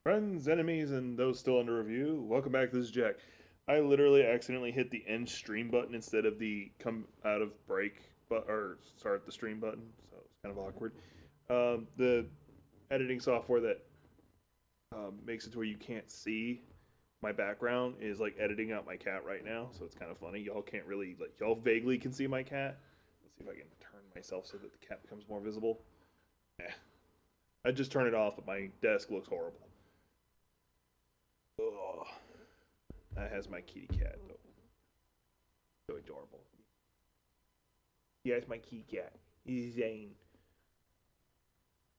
Friends, enemies, and those still under review, welcome back. This is Jack. I literally accidentally hit the end stream button instead of the come out of break but or start the stream button, so it's kind of awkward. The editing software that makes it to where you can't see my background is like editing out my cat right now, so it's kind of funny. Y'all can't really like y'all vaguely can see my cat. Let's see if I can turn myself so that the cat becomes more visible. Eh, I just turn it off, but my desk looks horrible. Ugh. That has my kitty cat though. So adorable. Yeah, it's my kitty cat. He's Zane.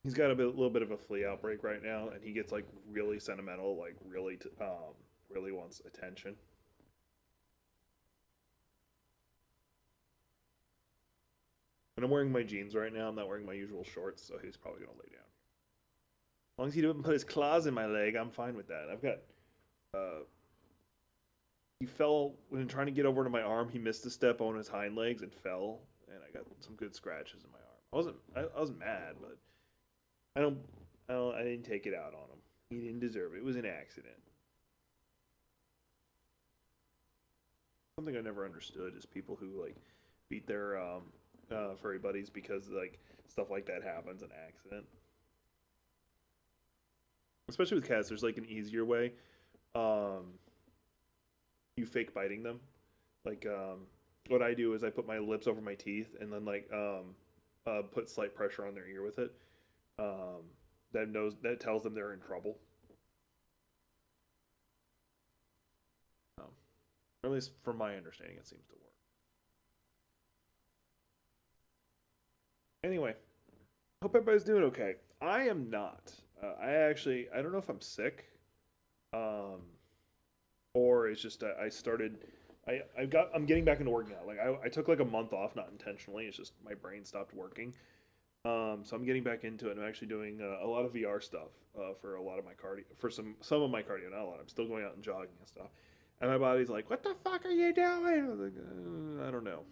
He's got little bit of a flea outbreak right now, and he gets like really sentimental, like really wants attention. And I'm wearing my jeans right now. I'm not wearing my usual shorts, so he's probably gonna lay down. As long as he doesn't put his claws in my leg, I'm fine with that. I've got uh, he fell when trying to get over to my arm. He missed a step on his hind legs and fell, and I got some good scratches in my arm. I wasn't mad, but I don't I didn't take it out on him. He didn't deserve it. It was an accident. Something I never understood is people who like beat their furry buddies because like stuff like that happens an accident. Especially with cats, there's like an easier way. Um, you fake biting them. Like what I do is I put my lips over my teeth and then put slight pressure on their ear with it. Um, that tells them they're in trouble. Um, or at least from my understanding, it seems to work. Anyway, hope everybody's doing okay. I am not. I don't know if I'm sick, um, or it's just I started. I'm getting back into work now. Like I took like a month off, not intentionally. It's just my brain stopped working. So I'm getting back into it. I'm actually doing a lot of VR stuff for a lot of my cardio, for some of my cardio, not a lot. I'm still going out and jogging and stuff. And my body's like, "What the fuck are you doing?" I was like, I don't know.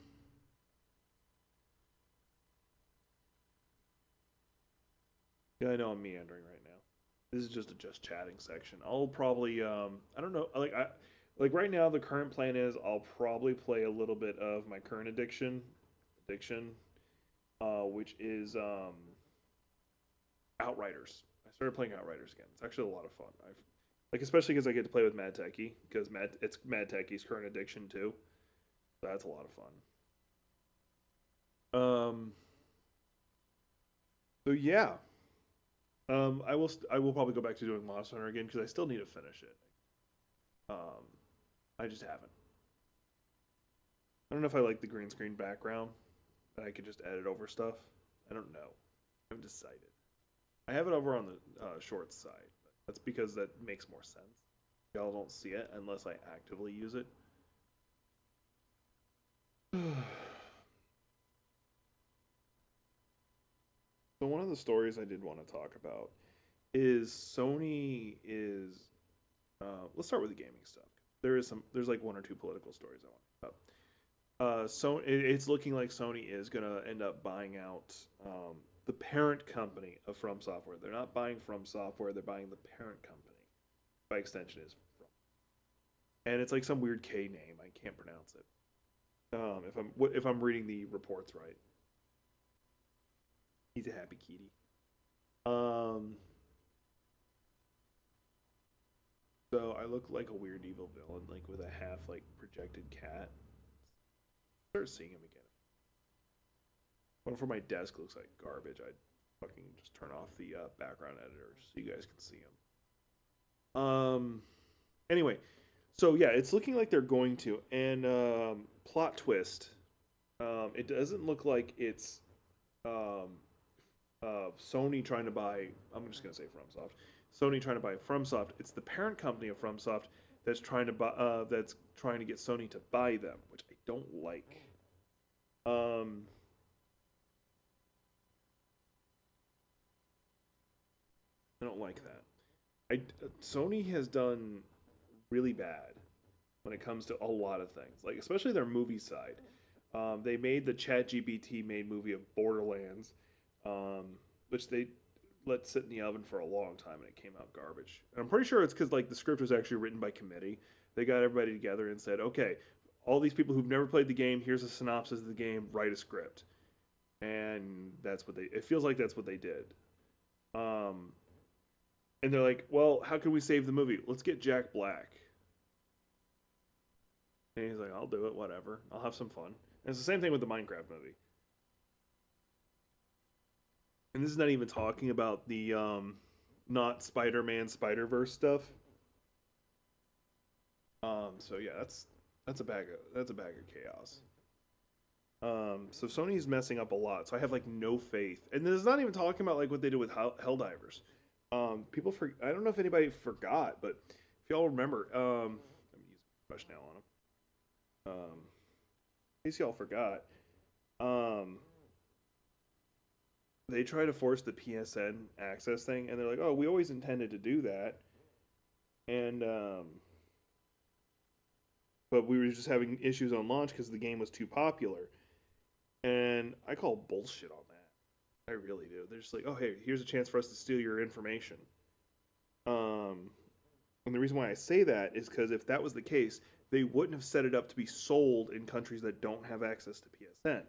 Yeah, I know I'm meandering right now. This is just a just chatting section. I'll probably I don't know, like right now the current plan is I'll probably play a little bit of my current addiction, which is Outriders. I started playing Outriders again. It's actually a lot of fun. I've like especially because I get to play with Mad Techie because it's Mad Techie's current addiction too. So that's a lot of fun. Um, so yeah, I will probably go back to doing Monster Hunter again because I still need to finish it. Um, I just haven't. I don't know if I like the green screen background, but I could just edit over stuff. I don't know. I haven't decided. I have it over on the short side. That's because that makes more sense. Y'all don't see it unless I actively use it. So one of the stories I did want to talk about is Sony is. Let's start with the gaming stuff. There's like one or two political stories I want to talk about. So it's looking like Sony is gonna end up buying out the parent company of From Software. They're not buying From Software; they're buying the parent company. By extension, is From, and it's like some weird K name. I can't pronounce it. If I'm reading the reports right, he's a happy kitty. Um, so I look like a weird evil villain, like with a half like projected cat. Start seeing him again. One for my desk looks like garbage. I'd fucking just turn off the background editor so you guys can see him. Anyway, so yeah, it's looking like they're going to. And plot twist. It doesn't look like it's um, Sony trying to buy. I'm just gonna say FromSoft. Sony trying to buy FromSoft. It's the parent company of FromSoft that's trying to buy. That's trying to get Sony to buy them, which I don't like. Um, I don't like that. Sony has done really bad when it comes to a lot of things, like especially their movie side. They made the ChatGPT made movie of Borderlands, which they let sit in the oven for a long time and it came out garbage. And I'm pretty sure it's because like the script was actually written by committee. They got everybody together and said, okay, all these people who've never played the game, here's a synopsis of the game, write a script. And that's what they. It feels like that's what they did. Um, and they're like, well, how can we save the movie? Let's get Jack Black. And he's like, I'll do it, whatever. I'll have some fun. And it's the same thing with the Minecraft movie. And this is not even talking about the not Spider-Man Spider-Verse stuff. So yeah, that's a bag of chaos. So Sony's messing up a lot. So I have like no faith. And this is not even talking about like what they did with Helldivers. People for I don't know if anybody forgot, but if y'all remember, I'm using brush now on them. In case y'all forgot, um, they try to force the PSN access thing, and they're like, "Oh, we always intended to do that," and but we were just having issues on launch because the game was too popular. And I call bullshit on that. I really do. They're just like, "Oh, hey, here's a chance for us to steal your information." Um, and the reason why I say that is because if that was the case, they wouldn't have set it up to be sold in countries that don't have access to PSN.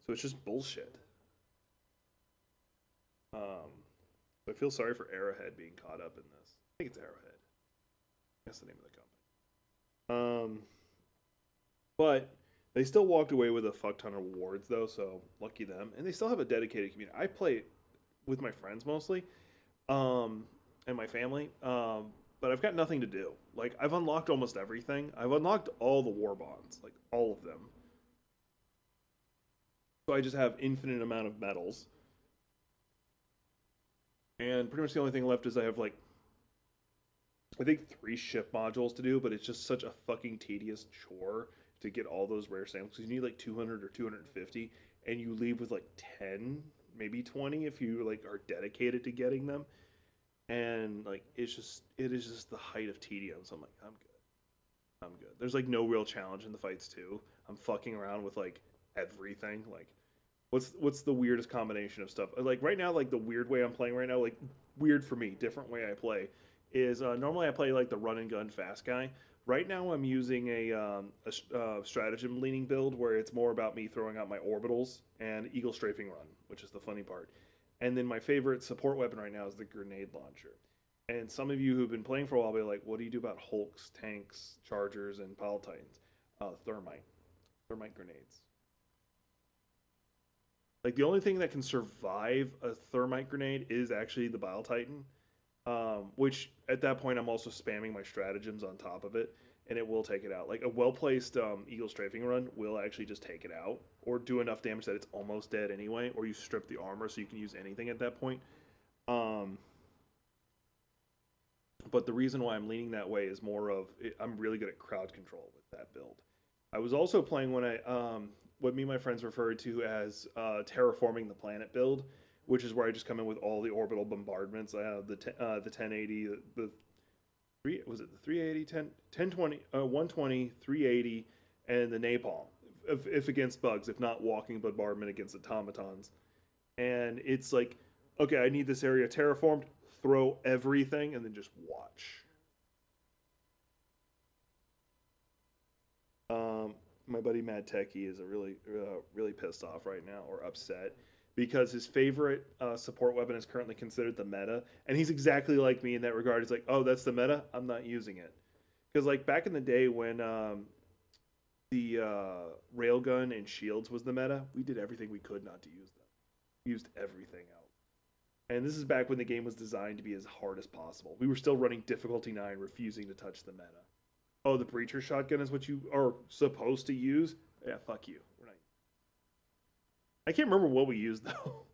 So it's just bullshit. Um, so I feel sorry for Arrowhead being caught up in this. I think it's Arrowhead. That's the name of the company. But they still walked away with a fuck ton of awards though, so lucky them. And they still have a dedicated community. I play with my friends mostly, and my family. But I've got nothing to do. Like I've unlocked almost everything. I've unlocked all the war bonds, like all of them. So I just have infinite amount of medals. And pretty much the only thing left is I have like I think three ship modules to do, but it's just such a fucking tedious chore to get all those rare samples because you need like 200 or 250, and you leave with like 10, maybe 20 if you like are dedicated to getting them. And like it is just the height of tedium. So I'm like, I'm good. I'm good. There's like no real challenge in the fights too. I'm fucking around with like everything. Like what's the weirdest combination of stuff? Like right now, like the weird way I'm playing right now, like weird for me, different way I play is normally I play like the run and gun fast guy. Right now I'm using a stratagem leaning build where it's more about me throwing out my orbitals and eagle strafing run, which is the funny part. And then my favorite support weapon right now is the grenade launcher. And some of you who've been playing for a while will be like, what do you do about hulks, tanks, chargers, and pile titans? Thermite. Thermite grenades. Like the only thing that can survive a thermite grenade is actually the Bile Titan, which at that point I'm also spamming my stratagems on top of it, and it will take it out. Like a well placed Eagle strafing run will actually just take it out, or do enough damage that it's almost dead anyway, or you strip the armor so you can use anything at that point. Um, but the reason why I'm leaning that way is more of I'm really good at crowd control with that build. I was also playing when I what me and my friends referred to as terraforming the planet build, which is where I just come in with all the orbital bombardments. I have the 1080, the three was it the 380, 1020, 120, 380, and the napalm. If against bugs, if not walking bombardment against automatons, and it's like, okay, I need this area terraformed. Throw everything and then just watch. My buddy Mad Techie is a really pissed off right now or upset because his favorite support weapon is currently considered the meta, and he's exactly like me in that regard. He's like, "Oh, that's the meta. I'm not using it," because like back in the day when the railgun and shields was the meta, we did everything we could not to use them. We used everything out. And this is back when the game was designed to be as hard as possible. We were still running difficulty 9, refusing to touch the meta. Oh, the breacher shotgun is what you are supposed to use? Yeah, fuck you. We're not. I can't remember what we used though.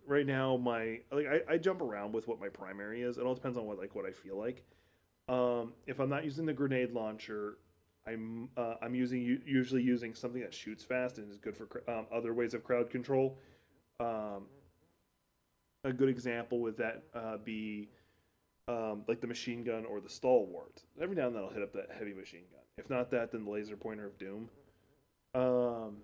Right now my like I jump around with what my primary is. It all depends on what I feel like. If I'm not using the grenade launcher, I'm usually using something that shoots fast and is good for other ways of crowd control. Um, a good example would that be like the machine gun or the stalwart. Every now and then I'll hit up that heavy machine gun. If not that, then the laser pointer of doom. Um,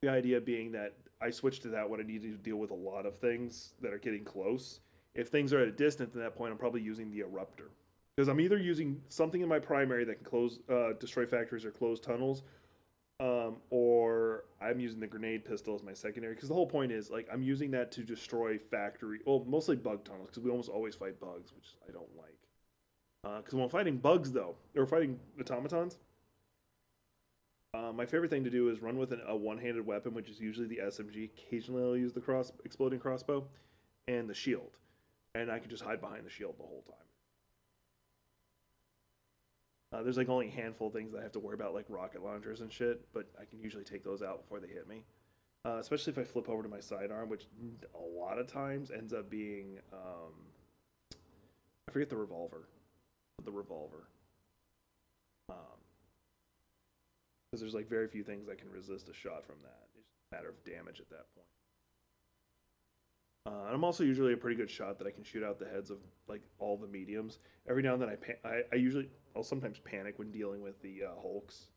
the idea being that I switch to that when I need to deal with a lot of things that are getting close. If things are at a distance at that point, I'm probably using the eruptor because I'm either using something in my primary that can destroy factories or close tunnels, or I'm using the grenade pistol as my secondary. Because the whole point is like I'm using that to destroy factory, well, mostly bug tunnels because we almost always fight bugs, which I don't like. Because when fighting bugs though, or fighting automatons, my favorite thing to do is run with a one-handed weapon, which is usually the SMG. Occasionally, I'll use the exploding crossbow and the shield, and I can just hide behind the shield the whole time. There's like only a handful of things that I have to worry about, like rocket launchers and shit, but I can usually take those out before they hit me. Especially if I flip over to my sidearm, which a lot of times ends up being, I forget the revolver. The revolver. Because there's like very few things that can resist a shot from that. It's just a matter of damage at that point. And I'm also usually a pretty good shot that I can shoot out the heads of like all the mediums. Every now and then I'll sometimes panic when dealing with the Hulks.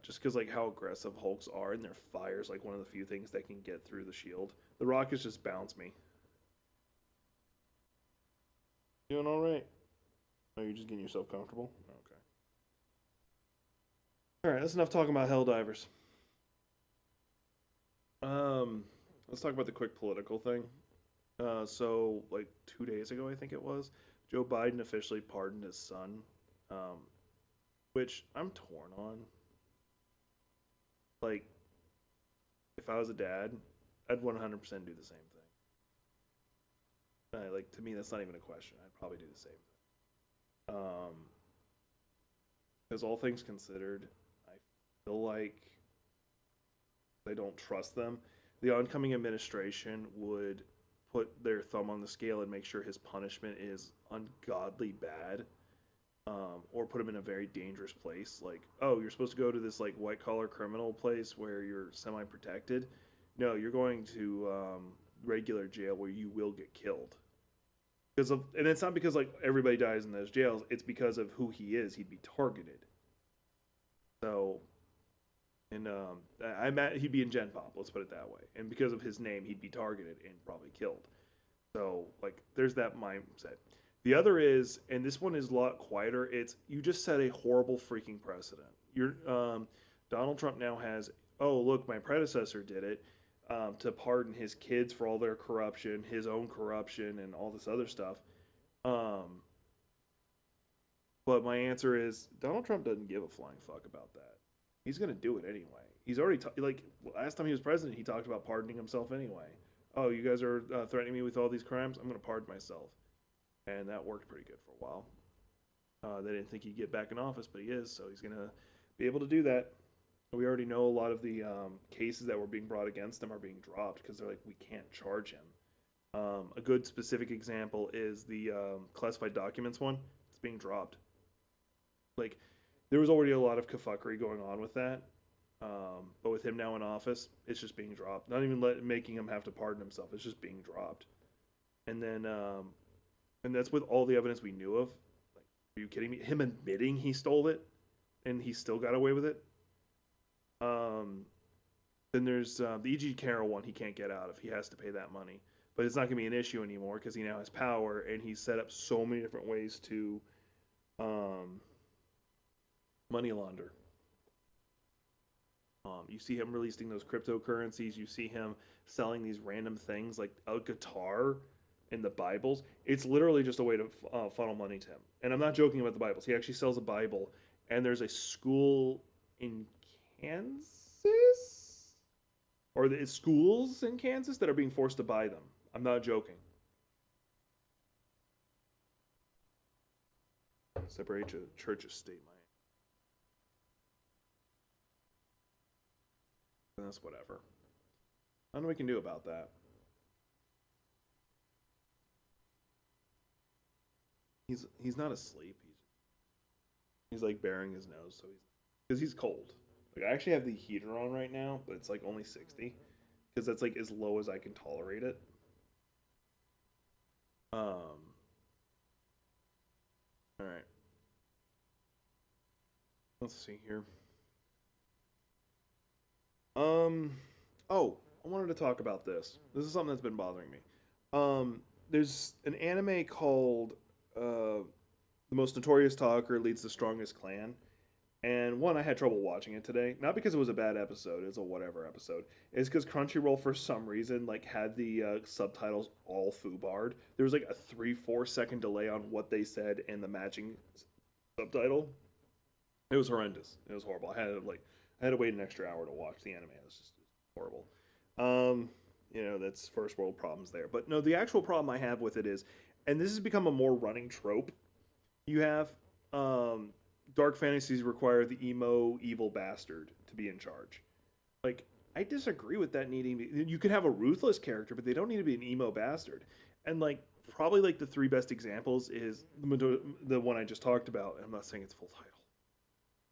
Just because like how aggressive Hulks are and their fire is like one of the few things that can get through the shield. The rockets just bounce me. Doing all right? Oh, you're just getting yourself comfortable? Okay. All right, that's enough talking about Helldivers. Let's talk about the quick political thing. So, like 2 days ago, I think it was, Joe Biden officially pardoned his son, um, which I'm torn on. Like, if I was a dad, I'd 100% do the same thing. Like, to me, that's not even a question. I'd probably do the same thing. Because all things considered, I feel like I don't trust them. The oncoming administration would put their thumb on the scale and make sure his punishment is ungodly bad, or put him in a very dangerous place. Like, oh, you're supposed to go to this like white collar criminal place where you're semi protected. No, you're going to regular jail where you will get killed. And it's not because like everybody dies in those jails. It's because of who he is. He'd be targeted. So, and he'd be in Gen Pop. Let's put it that way. And because of his name, he'd be targeted and probably killed. So like, there's that mindset. The other is, and this one is a lot quieter. It's you just set a horrible freaking precedent. Donald Trump now has. Oh, look, my predecessor did it. To pardon his kids for all their corruption, his own corruption, and all this other stuff. Um, but my answer is Donald Trump doesn't give a flying fuck about that. He's gonna do it anyway. He's already like last time he was president, he talked about pardoning himself anyway. Oh, you guys are threatening me with all these crimes. I'm gonna pardon myself, and that worked pretty good for a while. They didn't think he'd get back in office, but he is, so he's gonna be able to do that. We already know a lot of the cases that were being brought against him are being dropped because they're like, we can't charge him. A good specific example is the classified documents one. It's being dropped. Like, there was already a lot of kafuckery going on with that, but with him now in office, it's just being dropped. Not even making him have to pardon himself. It's just being dropped. And then, and that's with all the evidence we knew of. Like, are you kidding me? Him admitting he stole it, and he still got away with it. Then there's the E.G. Carroll one he can't get out of. He has to pay that money. But it's not going to be an issue anymore because he now has power and he's set up so many different ways to money launder. You see him releasing those cryptocurrencies. You see him selling these random things like a guitar and the Bibles. It's literally just a way to funnel money to him. And I'm not joking about the Bibles. He actually sells a Bible, and there's a school in Kansas, or the schools in Kansas that are being forced to buy them. I'm not joking. Separate church estate, that's whatever. Nothing we can do about that. He's not asleep. He's like bearing his nose, so because he's cold. Like I actually have the heater on right now, but it's like only 60 because that's like as low as I can tolerate it. All right. Let's see here. Um, Oh, I wanted to talk about this. This is something that's been bothering me. There's an anime called "The Most Notorious Talker Leads the Strongest Clan," and one I had trouble watching it today. Not because it was a bad episode; it's a whatever episode. It's because Crunchyroll for some reason like had the subtitles all foobarred. There was like a 3-4 second delay on what they said and the matching subtitle. It was horrendous. It was horrible. I had to wait an extra hour to watch the anime. It was just horrible. Um, that's first world problems there. But no, the actual problem I have with it is, and this has become a more running trope. You have um, dark fantasies require the emo evil bastard to be in charge. Like I disagree with that needing. You could have a ruthless character, but they don't need to be an emo bastard. And like probably like the three best examples is the one I just talked about. I'm not saying it's full title.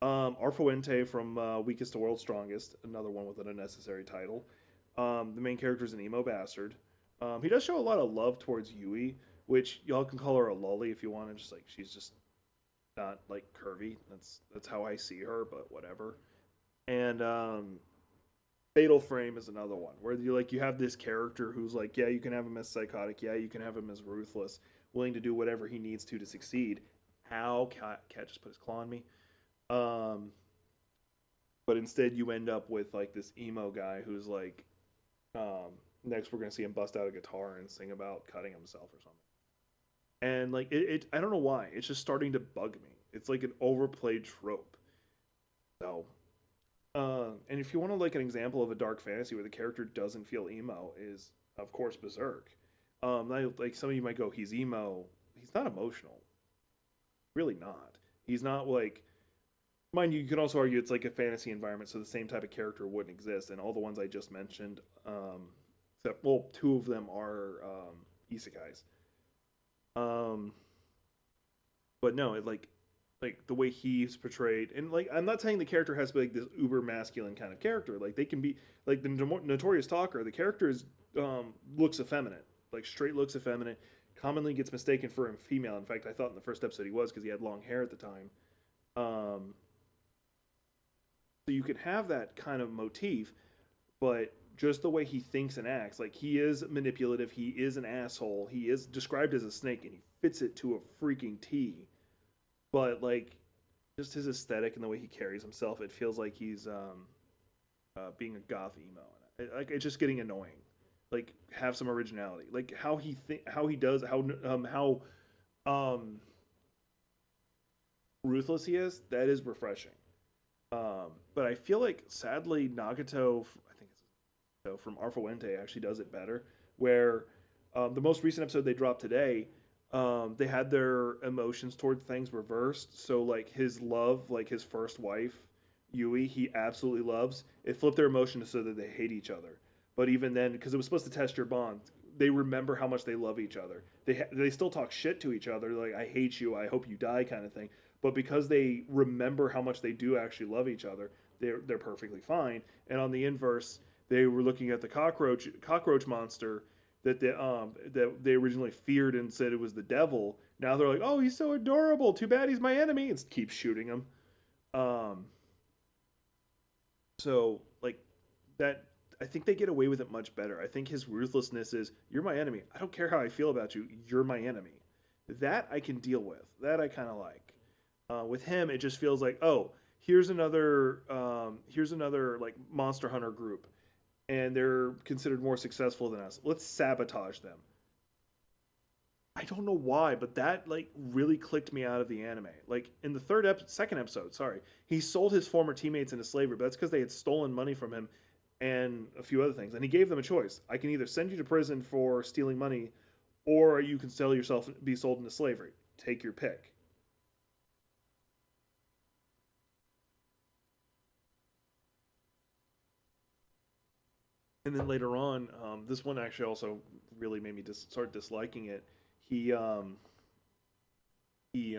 Arfuente from Weakest to World's Strongest, another one with an unnecessary title. The main character is an emo bastard. He does show a lot of love towards Yui, which y'all can call her a lolly if you want, and just like she's just not like curvy. That's how I see her, but whatever. And Fatal Frame is another one where you have this character who's like, yeah, you can have him as psychotic, yeah, you can have him as ruthless, willing to do whatever he needs to succeed. Ow, cat just put his claw on me. Um, but instead you end up with like this emo guy who's like, next we're gonna see him bust out a guitar and sing about cutting himself or something. And like I don't know why. It's just starting to bug me. It's like an overplayed trope. So, and if you want to like an example of a dark fantasy where the character doesn't feel emo, is of course Berserk. Like some of you might go, he's emo. He's not emotional. Really not. He's not like mind you, you can also argue it's like a fantasy environment, so the same type of character wouldn't exist. And all the ones I just mentioned, except well, two of them are isekais. Um, but no, like the way he's portrayed, and like I'm not saying the character has to be like this uber masculine kind of character. Like they can be like the notorious talker. The character is looks effeminate, like straight looks effeminate. Commonly gets mistaken for a female. In fact, I thought in the first episode he was because he had long hair at the time. Um, so you can have that kind of motif, but just the way he thinks and acts, like he is manipulative, he is an asshole, he is described as a snake, and he fits it to a freaking T. But like, just his aesthetic and the way he carries himself, it feels like he's being a goth emo. Like it's just getting annoying. Like have some originality. Like how he does, how um, ruthless he is. That is refreshing. But I feel like sadly Nagato, I think it's so from Arfuente actually does it better. Where the most recent episode they dropped today, they had their emotions towards things reversed. So like his love, like his first wife, Yui, he absolutely loves. It flipped their emotions so that they hate each other. But even then, because it was supposed to test your bond, they remember how much they love each other. They still talk shit to each other, like "I hate you, I hope you die" kind of thing. But because they remember how much they do actually love each other, they're perfectly fine. And on the inverse, they were looking at the cockroach monster that they originally feared and said it was the devil. Now they're like, oh, he's so adorable. Too bad he's my enemy, and keep shooting him. Um, so like that, I think they get away with it much better. I think his ruthlessness is, you're my enemy. I don't care how I feel about you. You're my enemy. That I can deal with. That I kind of like. With him, it just feels like, oh, here's another like monster hunter group, and they're considered more successful than us. Let's sabotage them. I don't know why, but that like really clicked me out of the anime. Like in the second episode, sorry, he sold his former teammates into slavery, but that's because they had stolen money from him and a few other things. And he gave them a choice: I can either send you to prison for stealing money, or you can sell yourself, be sold into slavery. Take your pick. And then later on, this one actually also really made me start disliking it. He he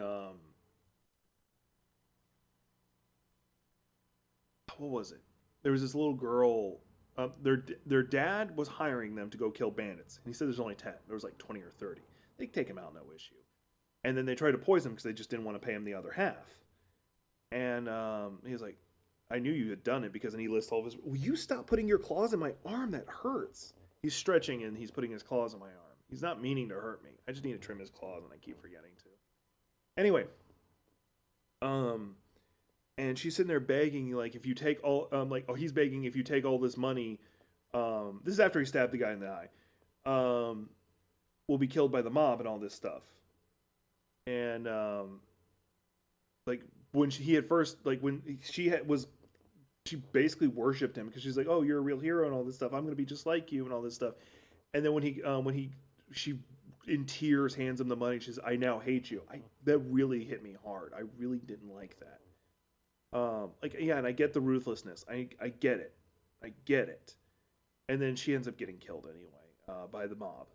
what was it? There was this little girl. Their dad was hiring them to go kill bandits, and he said there's only 10. There was like 20 or 30. They take him out, no issue. And then they tried to poison him because they just didn't want to pay him the other half. And he was like, I knew you had done it because, and he lists all of his. Will you stop putting your claws in my arm? That hurts. He's stretching and he's putting his claws in my arm. He's not meaning to hurt me. I just need to trim his claws, and I keep forgetting to. Anyway, um, and she's sitting there begging, like, if you take all, like, oh, he's begging if you take all this money. This is after he stabbed the guy in the eye. Um, will be killed by the mob and all this stuff. And like when he had first, like when she had was she basically worshipped him because she's like, oh, you're a real hero and all this stuff. I'm gonna be just like you and all this stuff. And then when he she in tears hands him the money, she says, I now hate you. That really hit me hard. I really didn't like that. Like, yeah, and I get the ruthlessness. I get it. I get it. And then she ends up getting killed anyway by the mob.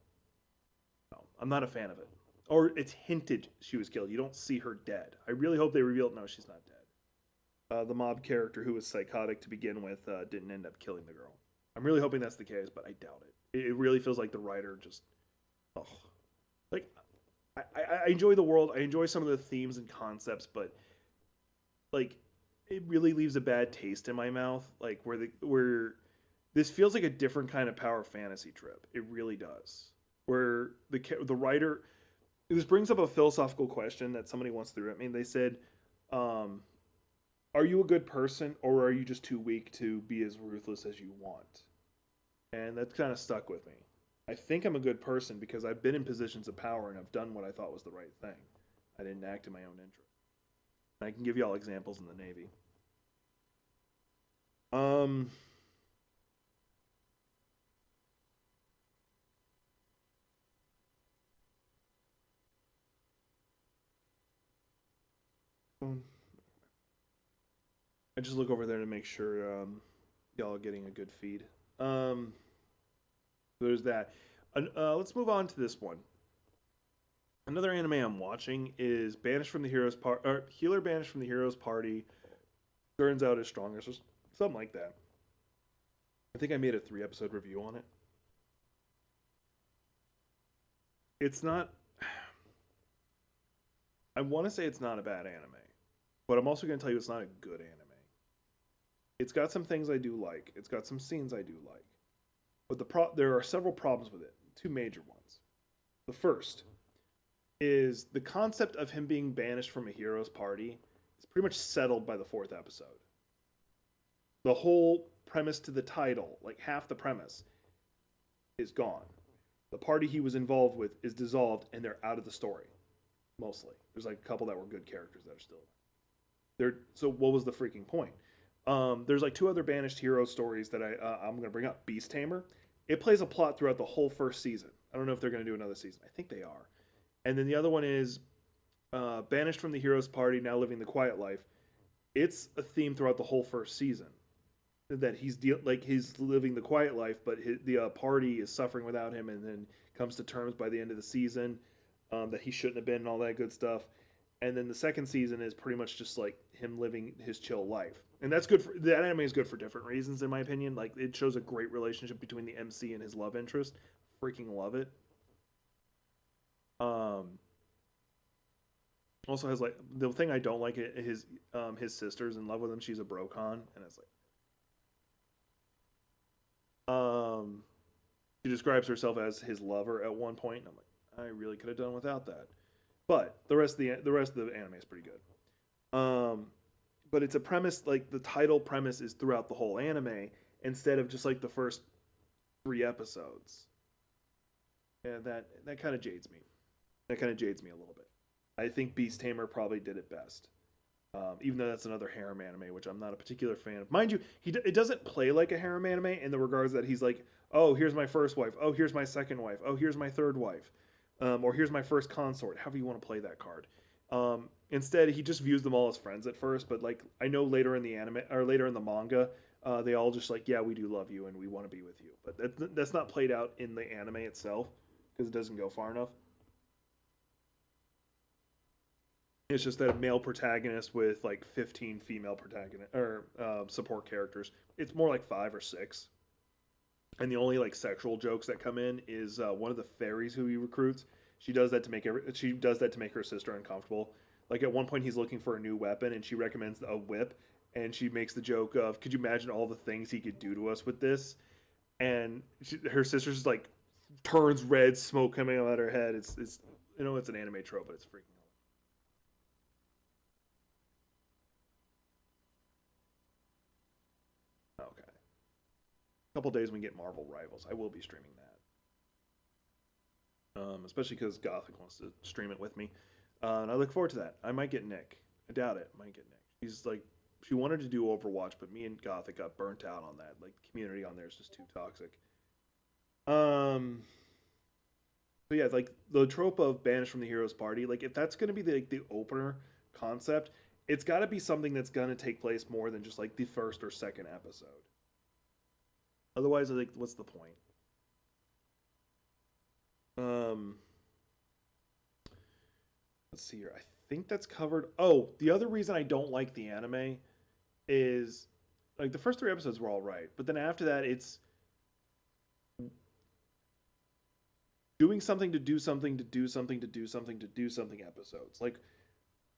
No, I'm not a fan of it. Or it's hinted she was killed. You don't see her dead. I really hope they reveal it. No, she's not dead. The mob character who was psychotic to begin with didn't end up killing the girl. I'm really hoping that's the case, but I doubt it. It really feels like the writer just, oh, like I enjoy the world. I enjoy some of the themes and concepts, but like it really leaves a bad taste in my mouth. Like where this feels like a different kind of power fantasy trip. It really does. Where the writer, this brings up a philosophical question that somebody once threw at me. They said, um, "Are you a good person, or are you just too weak to be as ruthless as you want?" And that's kind of stuck with me. I think I'm a good person because I've been in positions of power and I've done what I thought was the right thing. I didn't act in my own interest. And I can give you all examples in the Navy. Um, I just look over there to make sure y'all are getting a good feed. Um, there's that. Let's move on to this one. Another anime I'm watching is Banished from the Heroes Part, or Healer Banished from the Heroes Party. Turns out is stronger, so something like that. I think I made a 3 episode review on it. It's not. I want to say it's not a bad anime, but I'm also going to tell you it's not a good anime. It's got some things I do like. It's got some scenes I do like, but there are several problems with it. Two major ones. The first is the concept of him being banished from a hero's party is pretty much settled by the 4th episode. The whole premise to the title, like half the premise, is gone. The party he was involved with is dissolved and they're out of the story. Mostly. There's like a couple that were good characters that are still there. So what was the freaking point? There's like 2 other banished hero stories that I'm going to bring up. Beast Tamer. It plays a plot throughout the whole first season. I don't know if they're going to do another season. I think they are. And then the other one is Banished from the Hero's Party, Now Living the Quiet Life. It's a theme throughout the whole first season that he's living the quiet life, but the party is suffering without him, and then comes to terms by the end of the season that he shouldn't have been, and all that good stuff. And then the second season is pretty much just like him living his chill life, and that's good. That anime is good for different reasons, in my opinion. Like it shows a great relationship between the MC and his love interest. Freaking love it. Um, Also has like the thing I don't like his sister's in love with him. She's a brocon, and it's like she describes herself as his lover at one point, and I'm like, I really could have done without that. But the rest of the anime is pretty good. But it's a premise like the title premise is throughout the whole anime instead of just like the first 3 episodes. And that kind of jades me. That kind of jades me a little bit. I think Beast Tamer probably did it best. Even though that's another harem anime, which I'm not a particular fan of. Mind you, it doesn't play like a harem anime in the regards that he's like, oh, here's my first wife. Oh, here's my second wife. Oh, here's my third wife. Or here's my first consort. However you want to play that card. Instead, he just views them all as friends at first. But like I know later in the anime or later in the manga, they all just like, yeah, we do love you and we want to be with you. But that's not played out in the anime itself because it doesn't go far enough. It's just that a male protagonist with like 15 female protagonist or support characters. It's more like 5 or 6. And the only like sexual jokes that come in is one of the fairies who he recruits. She does that to make her sister uncomfortable. Like at one point he's looking for a new weapon and she recommends a whip, and she makes the joke of, "Could you imagine all the things he could do to us with this?" And her sister's just like turns red, smoke coming out of her head. It's it's an anime trope, but it's freaking. Okay. A couple days when we get Marvel Rivals, I will be streaming that. Especially because Gothic wants to stream it with me, and I look forward to that. I might get Nick. I doubt it. I might get Nick. She's like, she wanted to do Overwatch, but me and Gothic got burnt out on that. Like the community on there is just too toxic. Um, so yeah, like the trope of banished from the hero's party. Like if that's gonna be the opener concept, it's got to be something that's gonna take place more than just like the first or second episode. Otherwise, like, what's the point? Um, let's see here. I think that's covered. Oh, the other reason I don't like the anime is like the first three episodes were all right, but then after that, it's doing something to do something to do something to do something to do something episodes. Like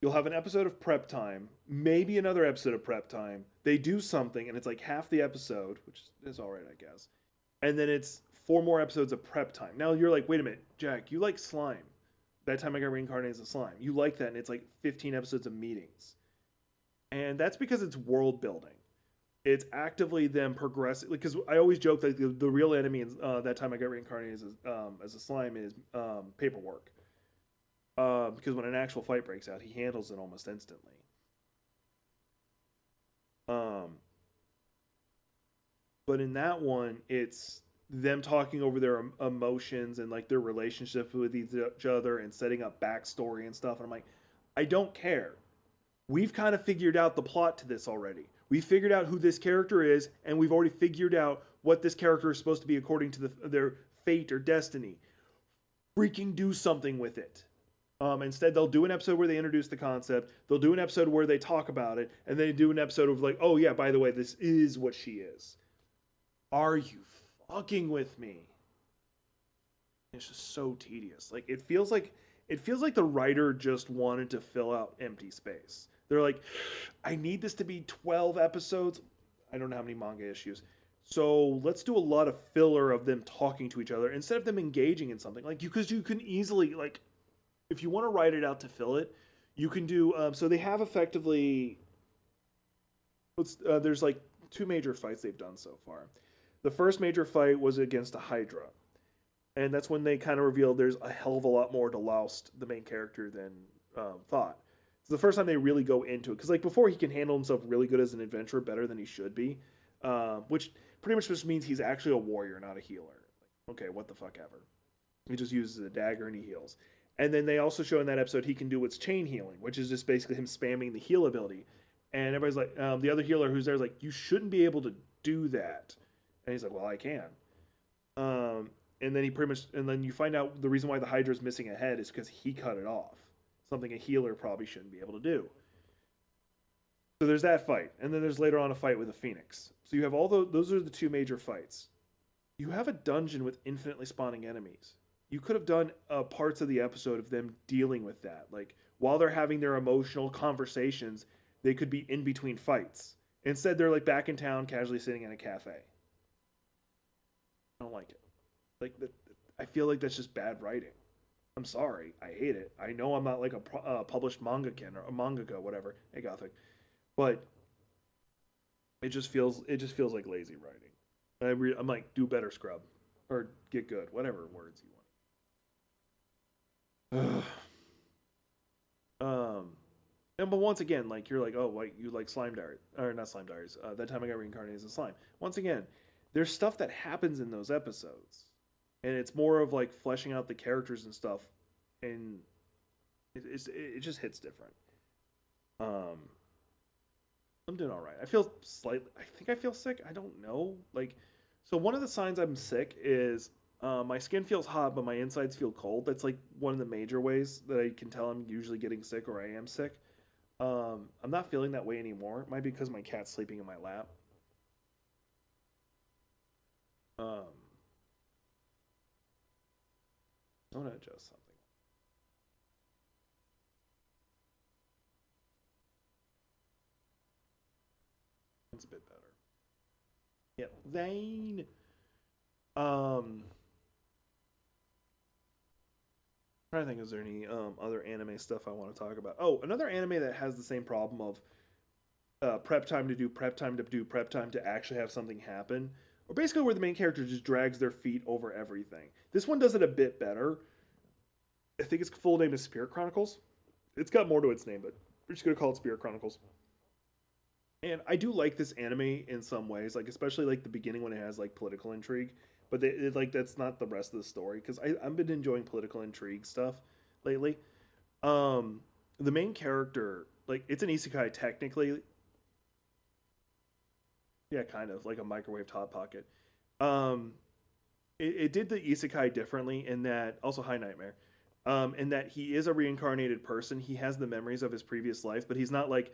you'll have an episode of prep time, maybe another episode of prep time. They do something, and it's like half the episode, which is all right, I guess. And then it's four more episodes of prep time. Now you're like, wait a minute, Jack, you like slime. That time I got reincarnated as a slime. You like that, and it's like 15 episodes of meetings. And that's because it's world building. It's actively them progressing. Because I always joke that the real enemy in that time I got reincarnated as a slime is paperwork. Because when an actual fight breaks out, he handles it almost instantly. Um, but in that one, it's them talking over their emotions and like their relationship with each other and setting up backstory and stuff. And I'm like, I don't care. We've kind of figured out the plot to this already. We figured out who this character is, and we've already figured out what this character is supposed to be according to their fate or destiny. Freaking do something with it. Instead, they'll do an episode where they introduce the concept. They'll do an episode where they talk about it, and then they do an episode of like, oh yeah, by the way, this is what she is. Are you fucking with me? It's just so tedious. Like it feels like the writer just wanted to fill out empty space. They're like, I need this to be 12 episodes. I don't know how many manga issues. So let's do a lot of filler of them talking to each other instead of them engaging in something. Like because you can easily like if you want to write it out to fill it, you can do. So they have effectively. There's like two major fights they've done so far. The first major fight was against a Hydra, and that's when they kind of revealed there's a hell of a lot more to Loust, the main character, than thought. It's the first time they really go into it because like before he can handle himself really good as an adventurer, better than he should be, which pretty much just means he's actually a warrior, not a healer. Like, okay, what the fuck ever. He just uses a dagger and he heals. And then they also show in that episode he can do what's chain healing, which is just basically him spamming the heal ability. And everybody's like, the other healer who's there is like, you shouldn't be able to do that. And he's like, well, I can. And then he pretty much, and then you find out the reason why the Hydra's missing a head is because he cut it off. Something a healer probably shouldn't be able to do. So there's that fight, and then there's later on a fight with a Phoenix. So you have all those are the two major fights. You have a dungeon with infinitely spawning enemies. You could have done parts of the episode of them dealing with that. Like while they're having their emotional conversations, they could be in between fights. Instead, they're like back in town, casually sitting in a cafe. I don't like it. Like I feel like that's just bad writing. I'm sorry, I hate it. I know I'm not like a published mangakin or a mangaka, whatever. Hey, Gothic, but it just feels like lazy writing. I'm like, do better, scrub, or get good, whatever words you want. And but once again, like you're like, oh, like you like slime diary or not slime diaries? That time I got reincarnated as a slime. Once again, there's stuff that happens in those episodes, and it's more of like fleshing out the characters and stuff, and it just hits different. Um, I'm doing all right. I feel slightly. I think I feel sick. I don't know. Like, so one of the signs I'm sick is my skin feels hot, but my insides feel cold. That's like one of the major ways that I can tell I'm usually getting sick or I am sick. I'm not feeling that way anymore. It might be because my cat's sleeping in my lap. Um, I want to adjust something. one's a bit better. Yeah, Vane. Um, trying to think, is there any other anime stuff I want to talk about? Oh, another anime that has the same problem of prep time to do prep time to do prep time to actually have something happen, or basically where the main character just drags their feet over everything. This one does it a bit better. I think its full name is Spirit Chronicles. It's got more to its name, but we're just gonna call it Spirit Chronicles. And I do like this anime in some ways, like especially like the beginning when it has like political intrigue. But like that's not the rest of the story because I've been enjoying political intrigue stuff lately. Um, the main character, like it's an isekai technically, yeah, kind of like a microwave hot pocket. Um, it did the isekai differently in that also High Nightmare, in that he is a reincarnated person. He has the memories of his previous life, but he's not like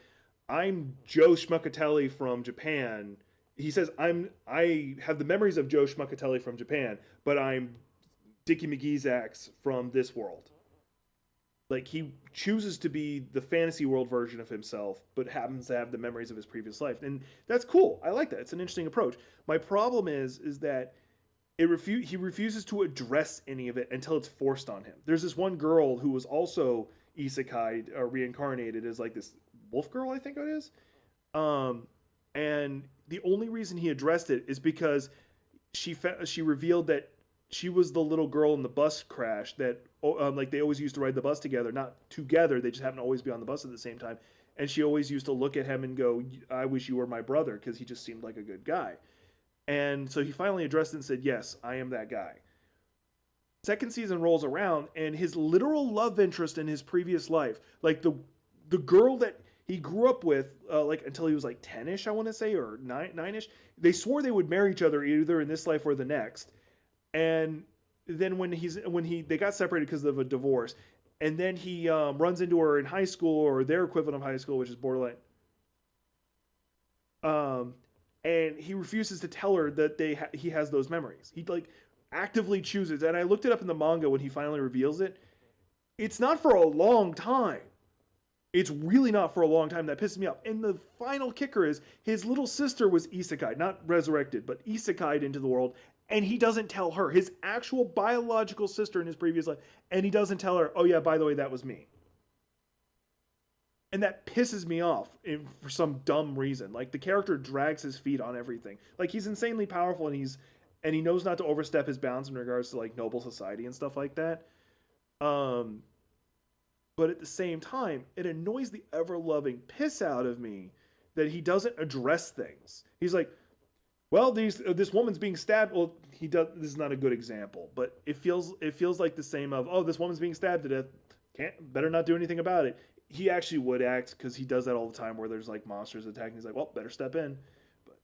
I'm Joe Schmuckatelli from Japan. He says I have the memories of Joe Schmuckatelli from Japan, but I'm Dickie McGee's axe from this world. Like he chooses to be the fantasy world version of himself, but happens to have the memories of his previous life, and that's cool. I like that. It's an interesting approach. My problem is that he refuses to address any of it until it's forced on him. There's this one girl who was also isekai or reincarnated as like this wolf girl, I think it is. Um, and the only reason he addressed it is because she revealed that she was the little girl in the bus crash that like they always used to ride the bus together, not together. They just happened to always be on the bus at the same time. And she always used to look at him and go, "I wish you were my brother," because he just seemed like a good guy. And so he finally addressed it and said, "Yes, I am that guy." Second season rolls around, and his literal love interest in his previous life, like the girl that he grew up with, like until he was like 10ish, I want to say, or 9ish. They swore they would marry each other either in this life or the next. And then when they got separated because of a divorce, and then he runs into her in high school or their equivalent of high school, which is borderline. Um, and he refuses to tell her that he has those memories. He like actively chooses, and I looked it up in the manga when he finally reveals it. It's not for a long time. It's really not for a long time. That pisses me off. And the final kicker is his little sister was isekai, not resurrected, but isekai'd into the world, and he doesn't tell her. His actual biological sister in his previous life, and he doesn't tell her, "Oh yeah, by the way, that was me." And that pisses me off for some dumb reason. Like the character drags his feet on everything. Like he's insanely powerful, and he knows not to overstep his bounds in regards to like noble society and stuff like that. Um, but at the same time, it annoys the ever loving piss out of me that he doesn't address things. He's like, well, this woman's being stabbed. Well, he does. This is not a good example, but it feels like the same of, oh, this woman's being stabbed to death. Can't better not do anything about it. He actually would act because he does that all the time where there's like monsters attacking. He's like, well, better step in. But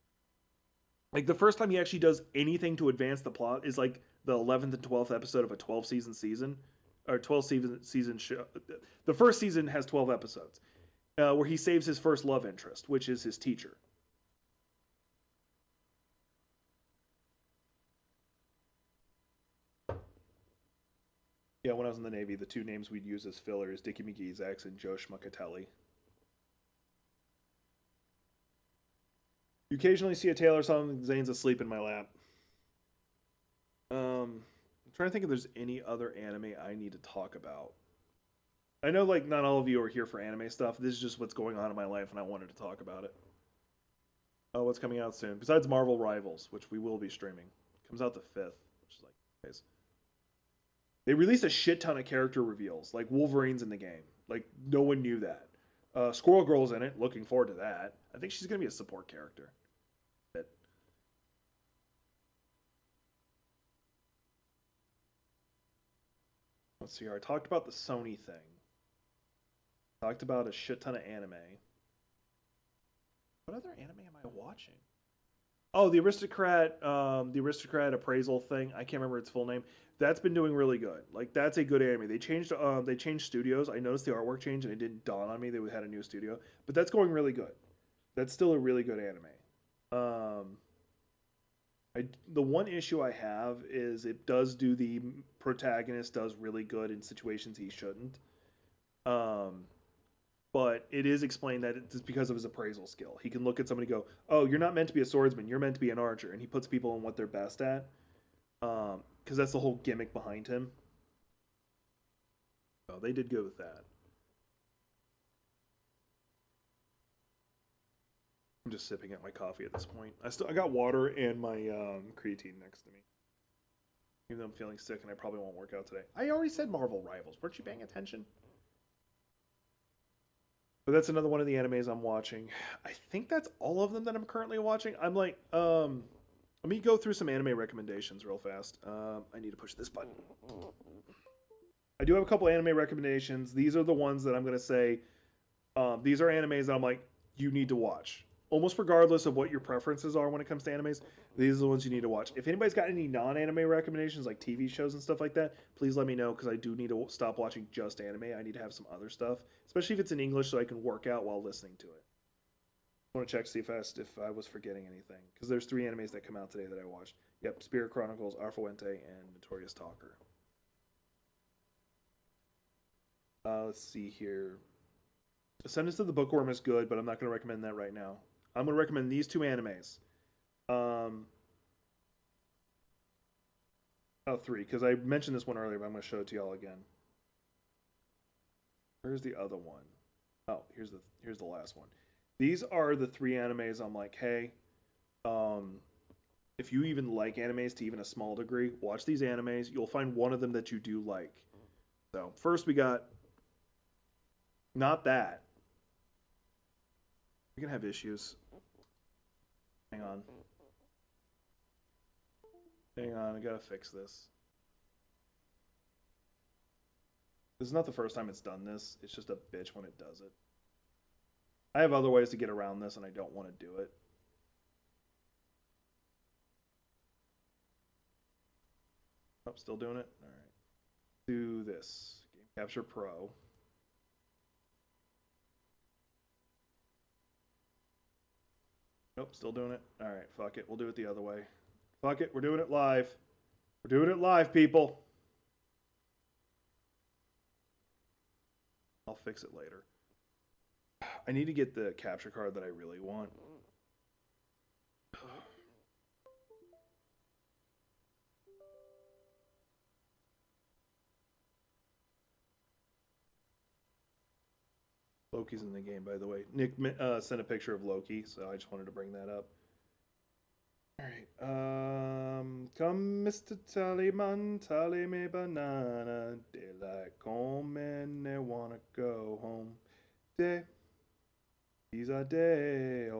like the first time he actually does anything to advance the plot is like the 11th and 12th episode of a 12 season or 12 season show. The first season has 12 episodes where he saves his first love interest, which is his teacher. Yeah, when I was in the Navy, the two names we'd use as filler is Dickie McGee's ex and Joe Schmuckatelli. You occasionally see a tail or something, Zane's asleep in my lap. I'm trying to think if there's any other anime I need to talk about. I know, like, not all of you are here for anime stuff. This is just what's going on in my life, and I wanted to talk about it. Oh, what's coming out soon? Besides Marvel Rivals, which we will be streaming. Comes out the 5th, which is like, guys. They released a shit ton of character reveals, like Wolverine's in the game. Like no one knew that. Squirrel Girl's in it. Looking forward to that. I think she's gonna be a support character. But let's see here. I talked about the Sony thing. Talked about a shit ton of anime. What other anime am I watching? Oh, the aristocrat appraisal thing. I can't remember its full name. That's been doing really good. Like that's a good anime. They changed studios. I noticed the artwork change, and it didn't dawn on me they had a new studio. But that's going really good. That's still a really good anime. Um, the one issue I have is it does do the protagonist does really good in situations he shouldn't. Um, but it is explained that it's because of his appraisal skill. He can look at somebody and go, "Oh, you're not meant to be a swordsman. You're meant to be an archer," and he puts people in what they're best at. Because that's the whole gimmick behind him. So they did good with that. I'm just sipping at my coffee at this point. I got water and my creatine next to me. Even though I'm feeling sick and I probably won't work out today. I already said Marvel Rivals. Weren't you paying attention? But that's another one of the animes I'm watching. I think that's all of them that I'm currently watching. I'm like, let me go through some anime recommendations real fast. I need to push this button. I do have a couple anime recommendations. These are the ones that I'm gonna say. These are animes that I'm like, you need to watch. Almost regardless of what your preferences are when it comes to animes, these are the ones you need to watch. If anybody's got any non-anime recommendations, like TV shows and stuff like that, please let me know because I do need to stop watching just anime. I need to have some other stuff, especially if it's in English, so I can work out while listening to it. I want to check see if I was forgetting anything because there's 3 animes that come out today that I watched. Yep, Spirit Chronicles, Arfuente, and Notorious Talker. Let's see here. Ascendance of the Bookworm is good, but I'm not going to recommend that right now. I'm going to recommend these 2 animes. Um, 3, because I mentioned this one earlier, but I'm going to show it to y'all again. Where's the other one? Oh, here's the last one. These are the 3 animes I'm like, hey, if you even like animes to even a small degree, watch these animes. You'll find one of them that you do like. So first we got not that. We're gonna have issues. Hang on. Hang on, I gotta fix this. This is not the first time it's done this. It's just a bitch when it does it. I have other ways to get around this and I don't want to do it. Oh, still doing it? Alright. Do this. Game Capture Pro. Nope, still doing it. Alright, fuck it. We'll do it the other way. Fuck it, we're doing it live. We're doing it live, people. I'll fix it later. I need to get the capture card that I really want. Loki's in the game, by the way. Nick sent a picture of Loki, so I just wanted to bring that up. All right. Come, Mr. Tallyman, tally me banana. Daylight come and they wanna go home. Day, these are day.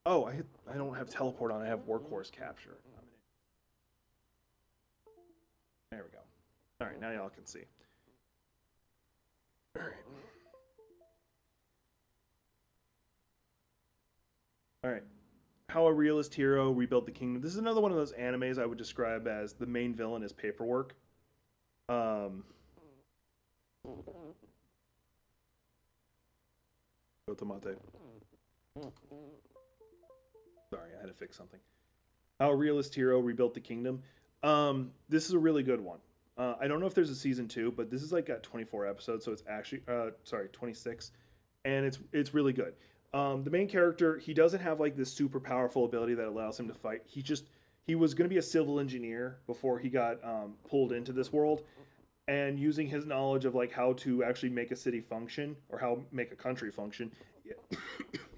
Oh, I don't have teleport on. I have workhorse capture. There we go. All right, now y'all can see. All right. All right. How a Realist Hero Rebuilt the Kingdom. This is another one of those animes I would describe as the main villain is paperwork. Um, Tomate. Sorry, I had to fix something. How a Realist Hero Rebuilt the Kingdom. This is a really good one. I don't know if there's a season 2, but this is like got 24 episodes, so it's actually 26, and it's really good. The main character, he doesn't have like this super powerful ability that allows him to fight. He was going to be a civil engineer before he got pulled into this world, and using his knowledge of like how to actually make a city function or how make a country function,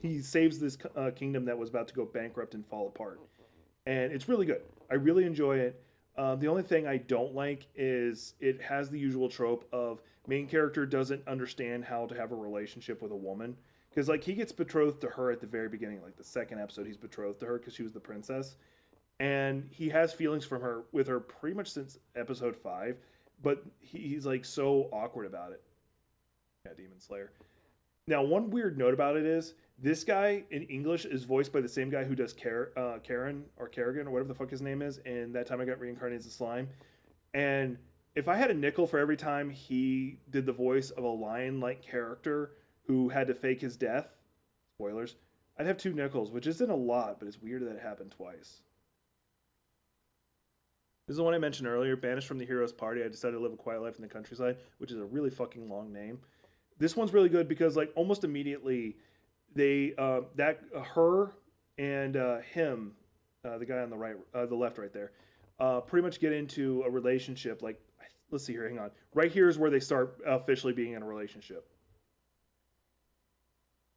he saves this kingdom that was about to go bankrupt and fall apart. And it's really good. I really enjoy it. The only thing I don't like is it has the usual trope of main character doesn't understand how to have a relationship with a woman because like he gets betrothed to her at the very beginning, like the second episode, he's betrothed to her because she was the princess, and he has feelings from her with her pretty much since episode 5, but he's like so awkward about it. Yeah, Demon Slayer. Now, one weird note about it is this guy in English is voiced by the same guy who does Karen or Kerrigan or whatever the fuck his name is. And That Time I Got Reincarnated as a Slime. And if I had a nickel for every time he did the voice of a lion-like character who had to fake his death, spoilers, I'd have 2 nickels, which isn't a lot, but it's weird that it happened twice. This is the one I mentioned earlier. Banished from the hero's party, I decided to live a quiet life in the countryside, which is a really fucking long name. This one's really good because like almost immediately they that her and him, the guy on the right, the left, right there, pretty much get into a relationship. Like, let's see here, hang on. Right here is where they start officially being in a relationship,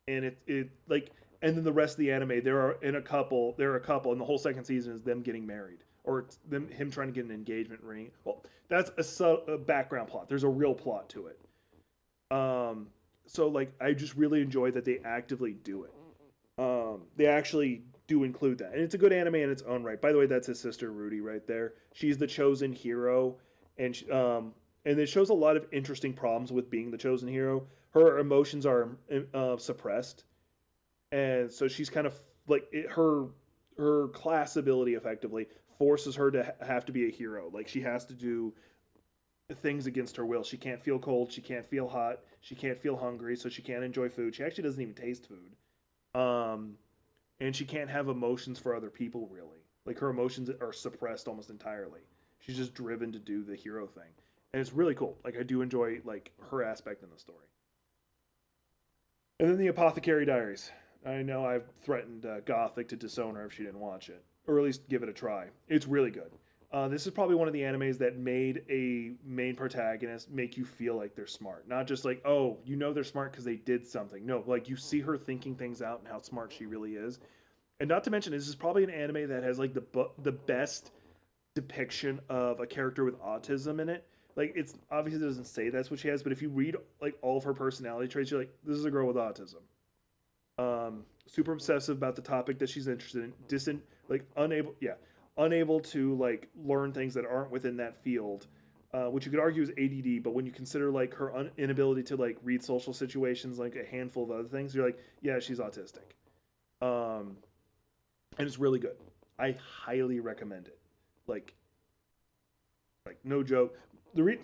and it like, and then the rest of the anime, there are a couple, and the whole second season is them getting married or them him trying to get an engagement ring. Well, that's a background plot. There's a real plot to it. Um, so like I just really enjoy that they actively do it. They actually do include that, and it's a good anime in its own right. By the way, that's his sister Rudy right there. She's the chosen hero, and it shows a lot of interesting problems with being the chosen hero. Her emotions are suppressed, and so she's kind of like her class ability effectively forces her to have to be a hero. Like she has to do things against her will. She can't feel cold. She can't feel hot. She can't feel hungry. So she can't enjoy food. She actually doesn't even taste food. Um, and she can't have emotions for other people really. Like her emotions are suppressed almost entirely. She's just driven to do the hero thing, and it's really cool. Like I do enjoy like her aspect in the story. And then the Apothecary Diaries. I know I've threatened Gothic to disown her if she didn't watch it, or at least give it a try. It's really good. This is probably one of the animes that made a main protagonist make you feel like they're smart, not just like, oh, you know they're smart because they did something. No, like you see her thinking things out and how smart she really is. And not to mention, this is probably an anime that has like the best depiction of a character with autism in it. Like it's obviously it doesn't say that's what she has, but if you read like all of her personality traits, you're like, this is a girl with autism. Super obsessive about the topic that she's interested in, like unable to like learn things that aren't within that field, which you could argue is ADD. But when you consider like her inability to like read social situations, like a handful of other things, you're like, yeah, she's autistic. Um, and it's really good. I highly recommend it. Like, like no joke.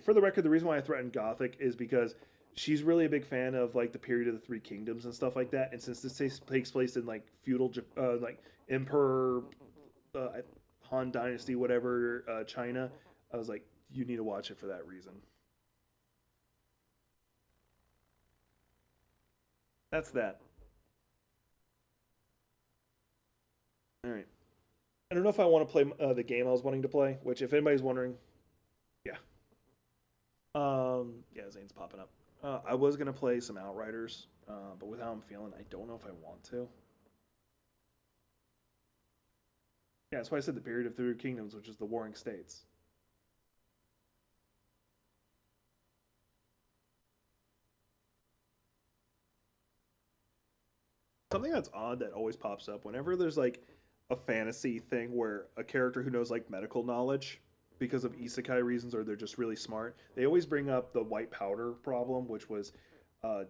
For the record, the reason why I threatened Gothic is because she's really a big fan of like the period of the Three Kingdoms and stuff like that. And since this takes place in like feudal, like Emperor uh, Han Dynasty, whatever, China, I was like, you need to watch it for that reason. That's that. All right. I don't know if I want to play the game I was wanting to play. Which, if anybody's wondering, yeah, yeah, Zane's popping up. I was gonna play some Outriders, but with how I'm feeling, I don't know if I want to. Yeah, that's why I said the period of Three Kingdoms, which is the Warring States. Something that's odd that always pops up whenever there's like a fantasy thing where a character who knows like medical knowledge because of isekai reasons or they're just really smart, they always bring up the white powder problem, which was uh,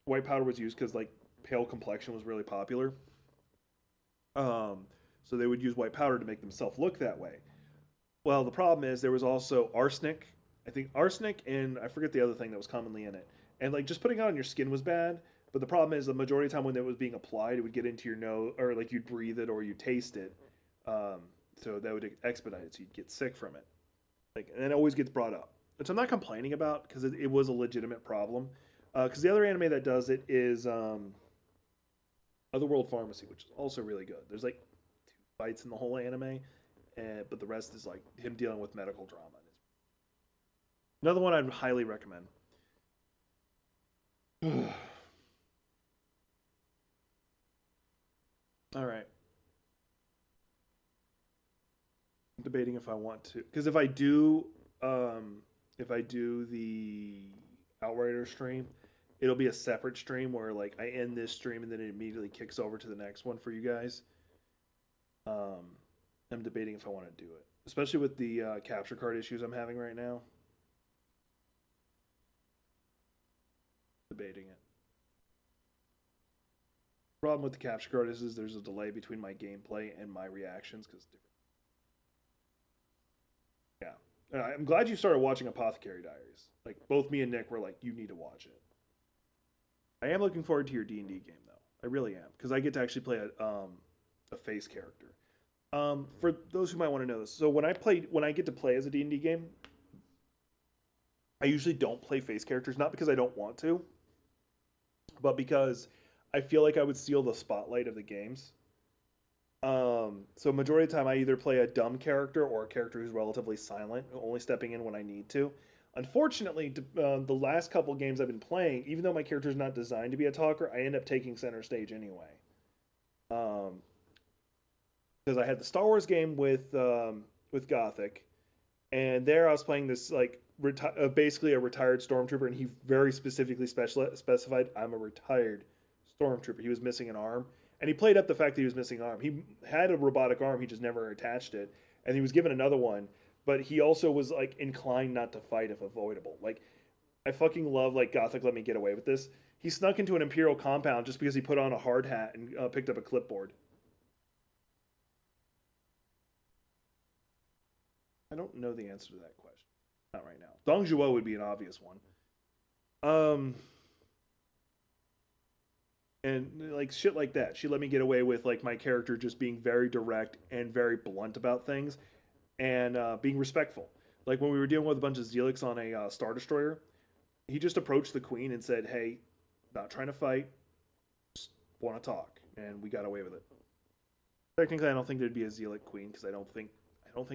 white powder was used because like pale complexion was really popular. Um, so they would use white powder to make themselves look that way. Well, the problem is there was also arsenic. I think arsenic and I forget the other thing that was commonly in it. And like just putting it on your skin was bad. But the problem is the majority of the time when it was being applied, it would get into your nose or like you'd breathe it or you taste it. Um, so that would expedite it, so you'd get sick from it. Like, and it always gets brought up, which I'm not complaining about because it was a legitimate problem. Because the other anime that does it is Otherworld Pharmacy, which is also really good. There's like two fights in the whole anime, but the rest is like him dealing with medical drama. Another one I'd highly recommend. All right, I'm debating if I want to, because if I do the Outrider stream, it'll be a separate stream where like I end this stream and then it immediately kicks over to the next one for you guys. Um, I'm debating if I want to do it, especially with the capture card issues I'm having right now. Debating it. Problem with the capture card is there's a delay between my gameplay and my reactions because yeah. I'm glad you started watching Apothecary Diaries. Like both me and Nick were like, you need to watch it. I am looking forward to your D&D game though. I really am because I get to actually play a face character. For those who might want to know this, so when I get to play as a D&D game, I usually don't play face characters, not because I don't want to, but because I feel like I would steal the spotlight of the games. So majority of the time, I either play a dumb character or a character who's relatively silent, only stepping in when I need to. Unfortunately, the last couple games I've been playing, even though my character's not designed to be a talker, I end up taking center stage anyway. Um, because I had the Star Wars game with Gothic, and there I was playing this like basically a retired stormtrooper, and he very specifically specified I'm a retired stormtrooper. He was missing an arm, and he played up the fact that he was missing an arm. He had a robotic arm, he just never attached it, and he was given another one, but he also was like inclined not to fight if avoidable. Like I fucking love like Gothic let me get away with this. He snuck into an Imperial compound just because he put on a hard hat and picked up a clipboard. I don't know the answer to that question. Not right now. Dong Zhuo would be an obvious one. Um, and like shit like that. She let me get away with like my character just being very direct and very blunt about things and being respectful. Like when we were dealing with a bunch of Zelix on a Star Destroyer, he just approached the Queen and said, "Hey, not trying to fight, just want to talk," and we got away with it. Technically, I don't think there'd be a Zealot Queen because I don't think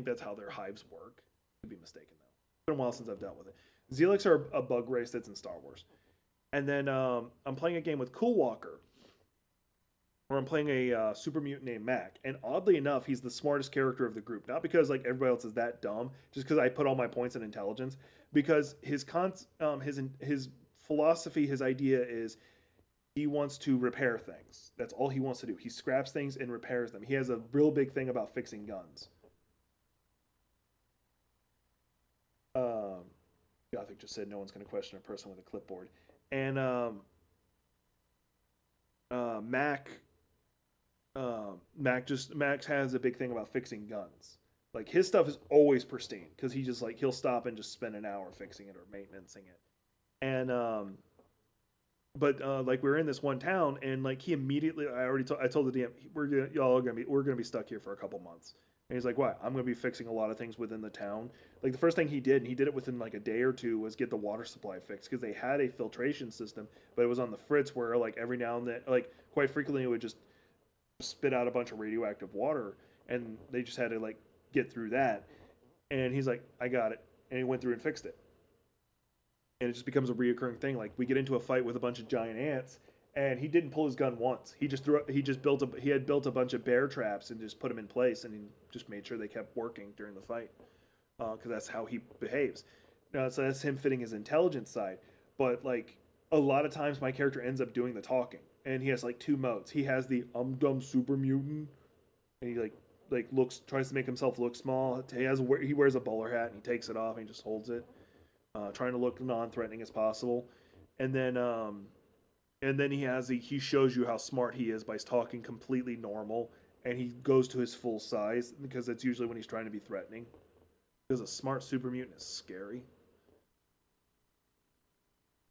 that's how their hives work. Could be mistaken though. It's been a while since I've dealt with it. Zealix are a bug race that's in Star Wars. And then I'm playing a game with Cool Walker, where I'm playing a super mutant named Mac. And oddly enough, he's the smartest character of the group. Not because like everybody else is that dumb, just because I put all my points in intelligence. Because his philosophy, his idea is he wants to repair things. That's all he wants to do. He scraps things and repairs them. He has a real big thing about fixing guns. Um, Gothic just said no one's going to question a person with a clipboard. And Mac Max has a big thing about fixing guns. Like his stuff is always pristine because he just like he'll stop and just spend an hour fixing it or maintaining it. And but like we were in this one town and like he immediately I told the DM we're gonna be stuck here for a couple months. And he's like, "Why? I'm gonna be fixing a lot of things within the town." Like the first thing he did, and he did it within like a day or two, was get the water supply fixed because they had a filtration system, but it was on the fritz where like every now and then, like quite frequently, it would just spit out a bunch of radioactive water, and they just had to like get through that. And he's like, "I got it," and he went through and fixed it. And it just becomes a reoccurring thing. Like we get into a fight with a bunch of giant ants, and he didn't pull his gun once. He had built a bunch of bear traps and just put them in place, and he just made sure they kept working during the fight because that's how he behaves. Now, so that's him fitting his intelligence side. But like a lot of times, my character ends up doing the talking, and he has like two modes. He has the dumb super mutant, and he like looks tries to make himself look small. He wears a bowler hat and he takes it off and he just holds it, trying to look non-threatening as possible. And then he shows you how smart he is by talking completely normal, and he goes to his full size because that's usually when he's trying to be threatening. Because a smart super mutant is scary.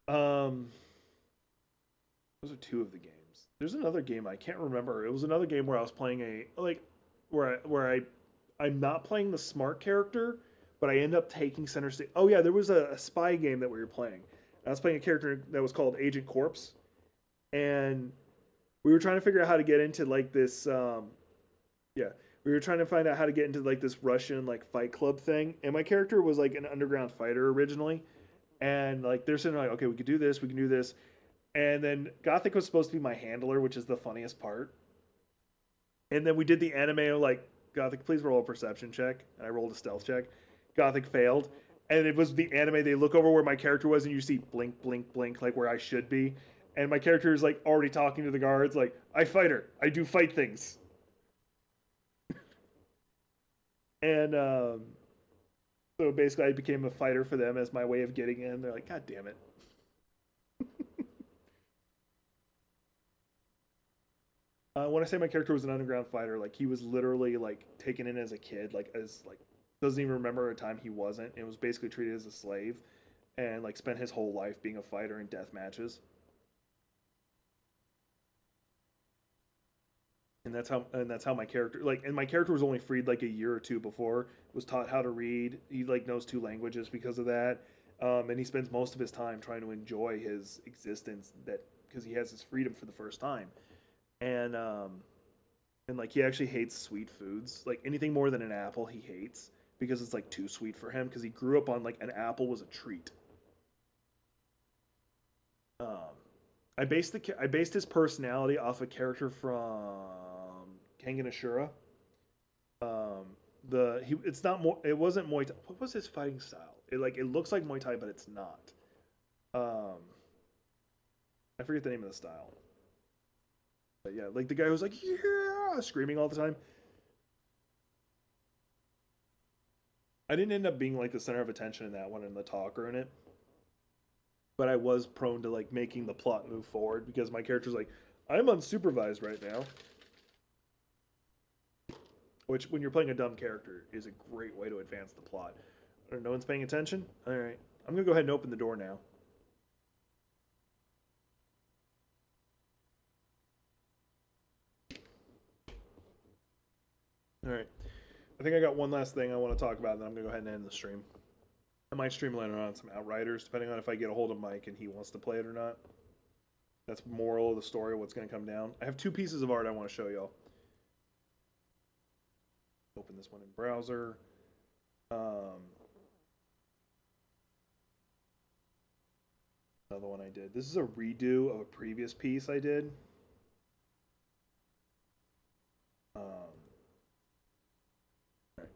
Um, those are two of the games. There's another game I can't remember. It was another game where I was playing a like I'm not playing the smart character, but I end up taking center stage. Oh yeah, there was a spy game that we were playing. I was playing a character that was called Agent Corpse, and we were trying to figure out how to get into like this. Yeah, we were trying to find out how to get into like this Russian like fight club thing, and my character was like an underground fighter originally, and like they're sitting like, okay, we could do this, we can do this, and then Gothic was supposed to be my handler, which is the funniest part. And then we did the anime like Gothic, please roll a perception check, and I rolled a stealth check. Gothic failed, and it was the anime. They look over where my character was, and you see blink, blink, blink, like where I should be. And my character is like already talking to the guards, like I fight her, I do fight things, and so basically I became a fighter for them as my way of getting in. They're like, God damn it. When I say my character was an underground fighter, like he was literally like taken in as a kid, like as like doesn't even remember a time he wasn't, and was basically treated as a slave, and like spent his whole life being a fighter in death matches. and that's how my character and my character was only freed like a year or two before, was taught how to read. He like knows two languages because of that. And he spends most of his time trying to enjoy his existence, that because he has his freedom for the first time. And like he actually hates sweet foods, like anything more than an apple he hates, because it's like too sweet for him, because he grew up on like an apple was a treat. um I based his personality off a character from Kengan Ashura. um it's not more, it wasn't Muay Thai. What was his fighting style? It looks like Muay Thai, but it's not. um I forget the name of the style. But yeah, like the guy who's like, yeah, screaming all the time. I didn't end up being like the center of attention in that one, in the talker in it, but I was prone to like making the plot move forward because my character's like, I'm unsupervised right now, which when you're playing a dumb character is a great way to advance the plot. No one's paying attention. All right, I'm gonna go ahead and open the door now. All right, I think I got one last thing I want to talk about, and then I'm gonna go ahead and end the stream. I might stream later on some Outriders, depending on if I get a hold of Mike and he wants to play it or not. That's moral of the story, what's going to come down. I have two pieces of art I want to show y'all. Open this one in browser. Another one I did. This is a redo of a previous piece I did. Right.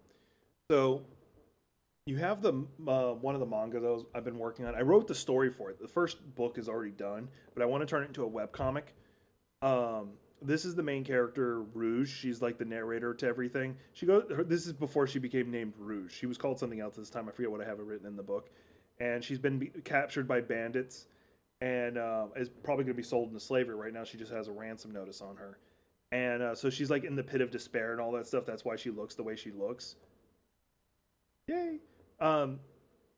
So you have the one of the mangas I've been working on. I wrote the story for it. The first book is already done, but I want to turn it into a web comic. Um, this is the main character, Rouge. She's like the narrator to everything. This is before she became named Rouge. She was called something else this time. I forget what I have it written in the book. And she's been captured by bandits, and is probably going to be sold into slavery. Right now, she just has a ransom notice on her. And so she's like in the pit of despair and all that stuff. That's why she looks the way she looks. Yay! Um,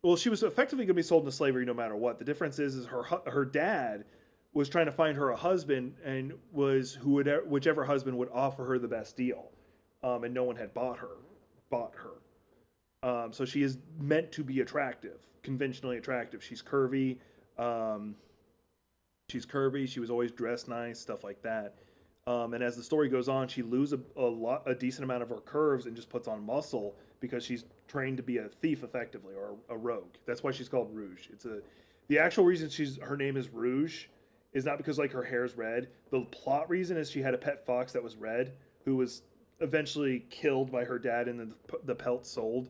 well, she was effectively going to be sold into slavery no matter what. The difference is her dad was trying to find her a husband, and was who would whichever husband would offer her the best deal, and no one had bought her. So she is meant to be attractive, conventionally attractive. Um, she's curvy. She was always dressed nice, stuff like that. And as the story goes on, she loses a decent amount of her curves and just puts on muscle because she's trained to be a thief effectively, or a rogue. That's why she's called Rouge. The actual reason her name is Rouge is not because like her hair's red. The plot reason is she had a pet fox that was red, who was eventually killed by her dad, and then the pelt sold.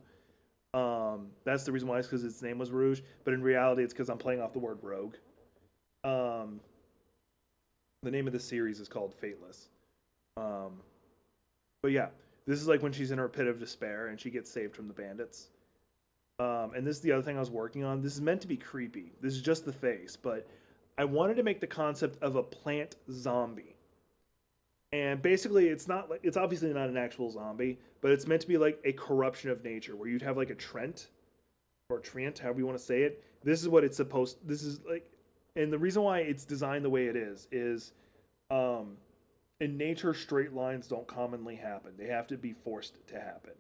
That's the reason why. It's because its name was Rouge, but in reality, it's because I'm playing off the word rogue. Um, the name of the series is called Fateless. Um, but yeah, this is like when she's in her pit of despair and she gets saved from the bandits. And this is the other thing I was working on. This is meant to be creepy. This is just the face, but I wanted to make the concept of a plant zombie. And basically, it's obviously not an actual zombie, but it's meant to be like a corruption of nature, where you'd have like a Trent or Trent, however you want to say it. This is what it's supposed. This is like, and the reason why it's designed the way it is, um, in nature, straight lines don't commonly happen. They have to be forced to happen.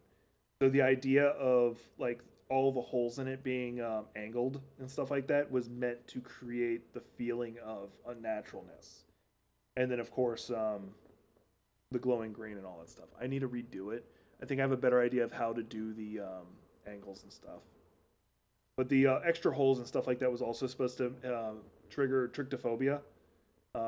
So the idea of like all the holes in it being angled and stuff like that was meant to create the feeling of unnaturalness. And then of course, the glowing green and all that stuff. I need to redo it. I think I have a better idea of how to do the angles and stuff. But the extra holes and stuff like that was also supposed to trigger trichtophobia.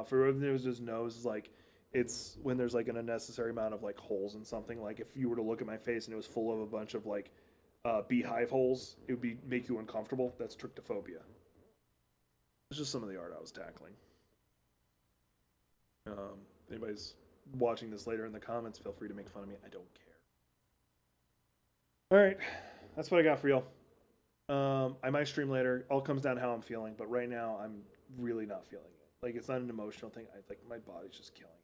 For everyone who just knows, like, it's when there's like an unnecessary amount of like holes in something. Like if you were to look at my face and it was full of a bunch of like beehive holes, it would make you uncomfortable. That's trichtophobia. It's just some of the art I was tackling. If anybody's watching this later in the comments, feel free to make fun of me. I don't care. All right, that's what I got for y'all. I might stream later. All comes down to how I'm feeling, but right now I'm really not feeling it. Like, it's not an emotional thing. I like my body's just killing me.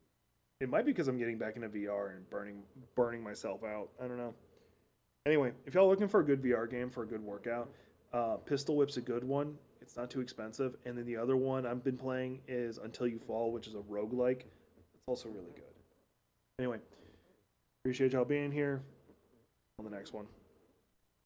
It might be because I'm getting back into VR and burning myself out. I don't know. Anyway, if y'all looking for a good VR game for a good workout, Pistol Whip's a good one. It's not too expensive. And then the other one I've been playing is Until You Fall, which is a roguelike. It's also really good. Anyway, appreciate y'all being here. On the next one.